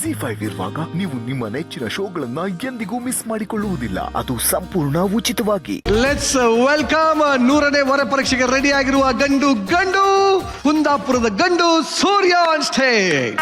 ZEE5 ಇರುವಾಗ ನೀವು ನಿಮ್ಮ ನೆಚ್ಚಿನ ಶೋಗಳನ್ನ ಎಂದಿಗೂ ಮಿಸ್ ಮಾಡಿಕೊಳ್ಳುವುದಿಲ್ಲ. ಅದು ಸಂಪೂರ್ಣ ಉಚಿತವಾಗಿ. ಲೆಟ್ಸ್ ವೆಲ್ಕಮ್ 100ನೇ ವರ ಪರೀಕ್ಷೆಗೆ ರೆಡಿ ಆಗಿರುವ ಗಂಡು ಕುಂದಾಪುರದ ಗಂಡು ಸೂರ್ಯ ಆನ್ ಸ್ಟೇಜ್.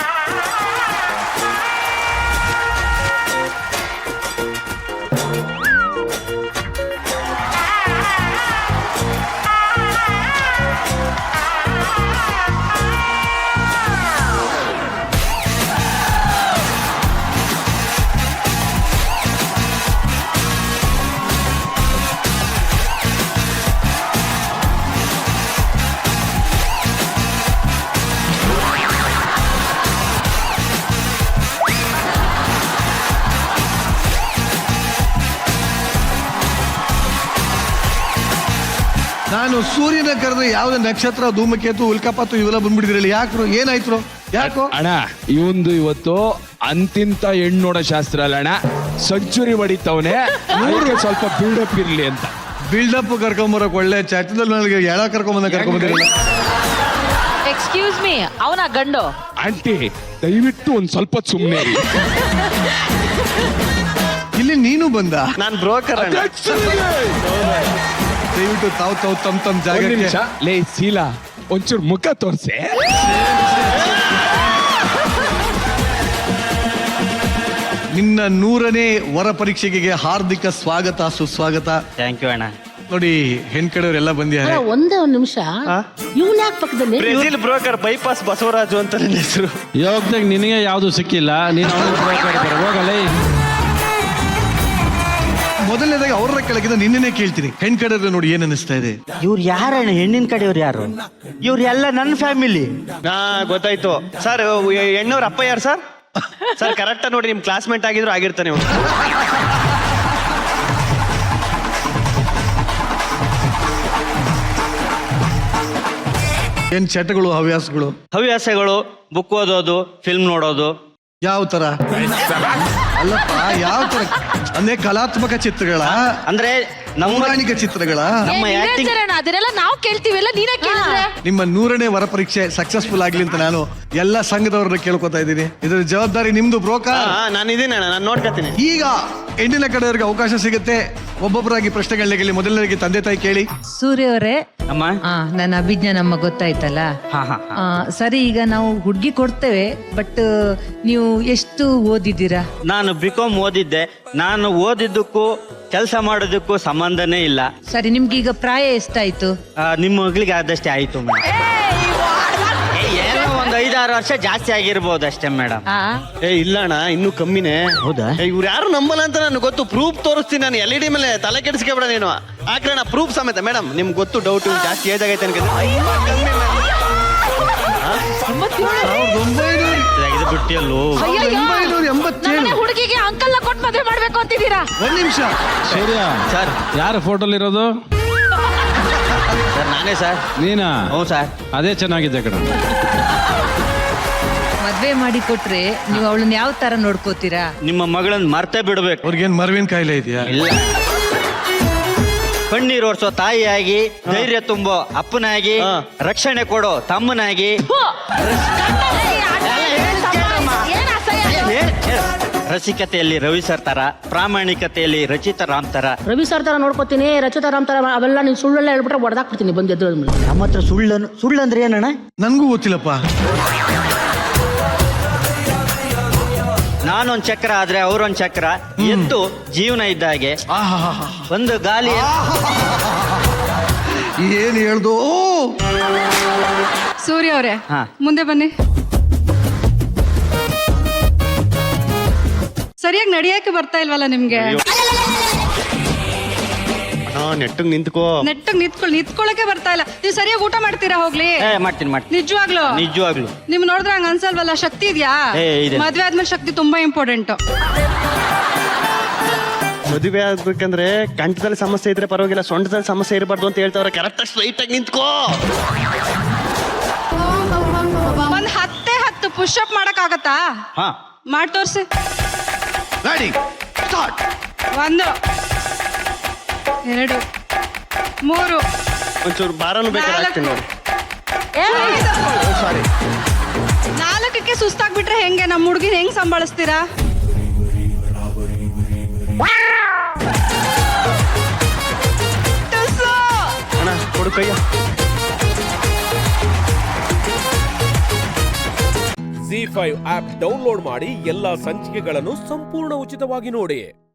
ನಾನು ಸೂರ್ಯನ ಕರೆದ್ರೆ ಯಾವ್ದು ನಕ್ಷತ್ರ ಧೂಮಕೇತು ಉಲ್ಕಾಪಾತು ಇವೆಲ್ಲ ಬಂದ್ಬಿಟ್ಟಿದ್ರಲ್ಲ. ಏನಾಯ್ತು ಯಾಕೋ ಅಣ್ಣ ಇವಂದು ಇವತ್ತು ಅಂತಿಂತ ಹೆಣ್ಣು ನೋಡೋ ಶಾಸ್ತ್ರ ಅಲ್ಲ ಅಣ್ಣ, ಸೆಂಚುರಿ ಹೊಡಿತವನೆ. ಸ್ವಲ್ಪ ಬಿಲ್ಡಪ್ ಇರ್ಲಿ ಅಂತ. ಬಿಲ್ಡಪ್ ಕರ್ಕೊಂಬರಕ್ ಒಳ್ಳೆ ಚಟ್ಟದಲ್ಲಿ ನನಗೆ ಎಳ ಕರ್ಕೊಂಬಂದಿರಲಿಲ್ಲ. ಎಕ್ಸ್ಕ್ಯೂಸ್ ಮೀ, ಅವನ ಗಂಡು. ಆಂಟಿ ದಯವಿಟ್ಟು ಒಂದ್ ಸ್ವಲ್ಪ ಸುಮ್ಮನೆ ಇಲ್ಲಿ ನೀನು ಬಂದ. ನಾನ್ ಬ್ರೋಕರ್. ದಯವಿಟ್ಟು ತಾವು ತಮ್ಮ ಜಾಗ. ಲೇ ಶೀಲಾ, ಒಂಚೂರು ಮುಖ ತೋರ್ಸೆ. ನಿನ್ನ 100ನೇ ವರ ಪರೀಕ್ಷೆಗೆ ಹಾರ್ದಿಕ ಸ್ವಾಗತ ಸುಸ್ವಾಗತ. ಥ್ಯಾಂಕ್ ಯು ಅಣ್ಣ. ನೋಡಿ ಹೆಣ್ ಕಡೆಯವರೆಲ್ಲ ಬಂದಿದ್ದಾರೆ. ಒಂದೇ ಒಂದ್ ನಿಮಿಷ, ಇವ್ನ ಯಾಕೆ ಪಕ್ಕದಲ್ಲಿ? ಬ್ರೆಜಿಲ್ ಬ್ರೋಕರ್ ಬೈಪಾಸ್ ಬಸವರಾಜು ಅಂತ ನನ್ನ ಹೆಸರು. ಯೋಗದಾಗ ನಿನಗೆ ಯಾವ್ದು ಸಿಕ್ಕಿಲ್ಲ, ನೀನು ಹೋಗಲೇ. ಮೊದಲನೇದಾಗಿ ಅವ್ರ ಕೆಳಗಿಂದ ನಿನ್ನೆ ಕೇಳ್ತೀನಿ, ಹೆಣ್ ಕಡೆ ನೋಡಿ ಏನ್ ಅನಿಸ್ತಾ ಇದೆ? ಇವ್ರು ಯಾರಣ್ಣ? ಹೆಣ್ಣಿನ ಕಡೆಯವ್ರು ಯಾರು? ಇವ್ರು ಎಲ್ಲ ನನ್ನ ಫ್ಯಾಮಿಲಿ. ಗೊತ್ತಾಯ್ತು ಸರ್. ಹೆಣ್ಣವ್ರ ಅಪ್ಪ ಯಾರು ಸರ್? ಸರ್ ಕರೆಕ್ಟ್ ನೋಡಿ, ನಿಮ್ ಕ್ಲಾಸ್ಮೇಟ್ ಆಗಿದ್ರು ಆಗಿರ್ತಾನೆ ಅವ್ನು. ಏನ್ ಚಟಗಳು ಹವ್ಯಾಸಗಳು ಬುಕ್ ಓದೋದು, ಫಿಲ್ಮ್ ನೋಡೋದು. ಯಾವ ತರ? ಅಲ್ಲಪ್ಪ, ಯಾವ ತರ ಅಂದ್ರೆ ಕಲಾತ್ಮಕ ಚಿತ್ರಗಳ ಅಂದ್ರೆ ನೌರಾಣಿಕ ಚಿತ್ರಗಳ? ನಮ್ಮ acting- ಅದನ್ನೆಲ್ಲ ನಾವು ಕೇಳ್ತೀವಲ್ಲ, ನೀನೇ ಕೇಳಿದ್ರೆ. ನಿಮ್ಮ 100ನೇ ವರ ಪರೀಕ್ಷೆ ಸಕ್ಸಸ್ಫುಲ್ ಆಗ್ಲಿ ಅಂತ ನಾನು ಎಲ್ಲ ಸಂಘದವ್ರನ್ನ ಕೇಳ್ಕೊತಾ ಇದ್ದೀನಿ. ಇದರ ಜವಾಬ್ದಾರಿ ನಿಮ್ದು ಬ್ರೋಕರ್. ನಾನು ಇದೀನಿ ಅಣ್ಣ, ನಾನು ನೋಡ್ಕೊತೀನಿ. ಈಗ ಹೆಣ್ಣಿನ ಕಡೆಯವರಿಗೆ ಅವಕಾಶ ಸಿಗುತ್ತೆ. ಒಬ್ಬೊಬ್ಬರಾಗಿ ಪ್ರಶ್ನೆಗಳನ್ನ ಕೇಳಿ. ಮೊದಲನೇದಾಗಿ ತಂದೆ ತಾಯಿ ಕೇಳಿ. ಸೂರ್ಯ ಅವರೇ, ಅಮ್ಮ. ನನ್ನ ಅಭಿಜ್ಞಾ ನಮ್ಮ ಗೊತ್ತಾಯ್ತಲ್ಲ. ಸರಿ, ಈಗ ನಾವು ಹುಡ್ಗಿ ಕೊಡ್ತೇವೆ, ಬಟ್ ನೀವು ಎಷ್ಟು ಓದಿದ್ದೀರಾ? ನಾನು ಬಿಕಾಮ್ ಓದಿದ್ದೆ. ನಾನು ಓದಿದ್ದಕ್ಕೂ ಕೆಲಸ ಮಾಡೋದಕ್ಕೂ ಸಂಬಂಧನೇ ಇಲ್ಲ. ಸರಿ, ನಿಮ್ಗೆ ಈಗ ಪ್ರಾಯ ಎಷ್ಟಾಯ್ತು? ನಿಮ್ಮ ಮಗಳಿಗೆ ಆದಷ್ಟೇ ಆಯ್ತು ಮೇಡಮ್. ಏನೋ ಒಂದು 5-6 ವರ್ಷ ಜಾಸ್ತಿ ಆಗಿರ್ಬೋದು ಅಷ್ಟೇ ಮೇಡಮ್. ಇಲ್ಲ ಅಣ್ಣ, ಇನ್ನೂ ಕಮ್ಮಿನೇ. ಹೌದಾ? ಇವ್ರು ಯಾರು ನಂಬಲ್ಲ ಅಂತ ನನಗೆ ಗೊತ್ತು. ಪ್ರೂಫ್ ತೋರಿಸ್ತೀನಿ ನಾನು. LED ಮೇಲೆ ತಲೆ ಕೆಡಿಸ್ಕೊಬೇಡ ನೀನು. ಹಾಕ್ರಣ ಪ್ರೂಫ್ ಸಮೇತ. ಮೇಡಮ್ ನಿಮ್ಗೆ ಗೊತ್ತು, ಡೌಟ್ ಜಾಸ್ತಿ ಏಜ್ ಆಗೈತೆ ಅನ್ಕ. ಬಿಟ್ಟಿಯಲ್ಲೋ. 1987. ಹುಡುಗಿಗೆ ಅಂಕಲ್ ಕೊಟ್ಟು ಮದುವೆ ಮಾಡ್ಬೇಕು ಅಂತಿದ್ದೀರಾ? ಒಂದ್ ನಿಮಿಷ. ಸೂರ್ಯ ಸರ್, ಯಾರ ಫೋಟೋಲ್ ಇರೋದು? ಸರ್ ನಾನೇ ಸರ್. ನೀನಾ? ಹ್ಞೂ ಸರ್. ಅದೇ ಚೆನ್ನಾಗಿದೆ ಕಣ. ಮದ್ವೆ ಮಾಡಿ ಕೊಟ್ರೆ ನೀವು ಅವಳನ್ನ ಯಾವ ತರ ನೋಡ್ಕೋತೀರಾ? ನಿಮ್ಮ ಮಗಳನ್ನ ಮರ್ತೇ ಬಿಡ್ಬೇಕು. ಅವ್ರಿಗೇನ್ ಮರ್ವಿನ ಕಾಯಿಲೆ ಇದೆಯಾ? ಇಲ್ಲ. ಕಣ್ಣೀರು ಓಡಿಸೋ ತಾಯಿಯಾಗಿ, ಧೈರ್ಯ ತುಂಬೋ ಅಪ್ಪನಾಗಿ, ರಕ್ಷಣೆ ಕೊಡೋ ತಮ್ಮನಾಗಿ, ರಸಿಕತೆಯಲ್ಲಿ ರವಿ ಸರ್ ತರ, ಪ್ರಾಮಾಣಿಕತೆಯಲ್ಲಿ ರಚಿತಾ ರಾಮ್ ತರ. ರವಿ ಸರ್ ತರ ನೋಡ್ಕೋತೀನಿ, ರಚಿತಾ ರಾಮ್ ತರ ಅವೆಲ್ಲ ನೀನು ಸುಳ್ಳೆಲ್ಲ ಹೇಳ್ಬಿಟ್ರೆ ಹೊಡೆದಾಕ್ಬಿಡ್ತೀನಿ ಬಂದು ಎದ್ದು. ನಮ್ಮ ಹತ್ರ ಸುಳ್ಳಂದ್ರೆ ಏನಣ್ಣ? ನನ್ಗೂ ಗೊತ್ತಿಲ್ಲಪ್ಪ. ನಾನೊಂದ್ ಚಕ್ರ ಆದ್ರೆ ಅವ್ರೊಂದ್ ಚಕ್ರ. ಎದ್ದು ಜೀವನ ಇದ್ದಾಗೆ ಒಂದು ಗಾಲಿ. ಏನ್ ಹೇಳ್ದು? ಸೂರ್ಯ ಅವರೇ, ಹಾ. ಮುಂದೆ ಬನ್ನಿ. ಸರಿಯಾಗಿ ನಡೆಯಕ್ಕೆ ಬರ್ತಾ ಇಲ್ವಲ್ಲ ನಿಮ್ಗೆ? ನೆಟ್ಟಗ್ ನಿಂತ್ಕೋ. ನೆಟ್ಟಗ್ ನಿಂತ್ಕೊಳ್ಳಕ್ಕೆ ಬರ್ತಾ ಇಲ್ಲ. ನೀವು ಸರಿಯಾಗಿ ಊಟ ಮಾಡ್ತೀರಾ? ಹೋಗ್ಲಿ. ಮಾಡ್ತೀನಿ. ನಿಜವಾಗ್ಲು ನಿಮ್ ನೋಡಿದ್ರೆ ಹಂಗ ಅನ್ಸಲ್ವಲ್ಲ? ಶಕ್ತಿ ಇದೆಯಾ? ಮದ್ವೆ ಆದ್ಮೇಲೆ ಶಕ್ತಿ ತುಂಬಾ ಇಂಪಾರ್ಟೆಂಟ್. ಮದುವೆ ಆಗ್ಬೇಕಂದ್ರೆ ಕಂಠದಲ್ಲಿ ಸಮಸ್ಯೆ ಇದ್ರೆ ಪರವಾಗಿಲ್ಲ, ಸೊಂಟದಲ್ಲಿ ಸಮಸ್ಯೆ ಇರಬಾರ್ದು ಅಂತ ಹೇಳ್ತಾವ್ರೆ. ಕರೆಕ್ಟ್ ಸ್ಟ್ರೈಟ್ ಆಗಿ ನಿಂತ್ಕೋ. ಒಂದ್ 10 ಪುಷ್-ಅಪ್ ಮಾಡಕ್ ಆಗತ್ತಾ? ಮಾಡಿ ತೋರ್ಸಿ. Ready, start. 1 2 3 ಒಂಚೂರು ಬಾರನು ಬೇಕಾದ್ರೆ ಹಾಕ್ತೀನಿ ನೋಡಿ. ಏ, ಸಾರಿ. 4 ಓದಕ್ಕೆ ಸುಸ್ತಾಗ್ಬಿಟ್ರೆ ಹೆಂಗೆ ನಮ್ಮ ಹುಡುಗಿನ ಹೆಂಗ್ ಸಂಭಾಳಿಸ್ತೀರಾ? ಅಣ್ಣ ಕೊಡು ಕೈಯ. ZEE5 ಆಪ್ ಡೌನ್ಲೋಡ್ ಮಾಡಿ ಎಲ್ಲಾ ಸಂಚಿಕೆಗಳನ್ನು ಸಂಪೂರ್ಣ ಉಚಿತವಾಗಿ ನೋಡಿ.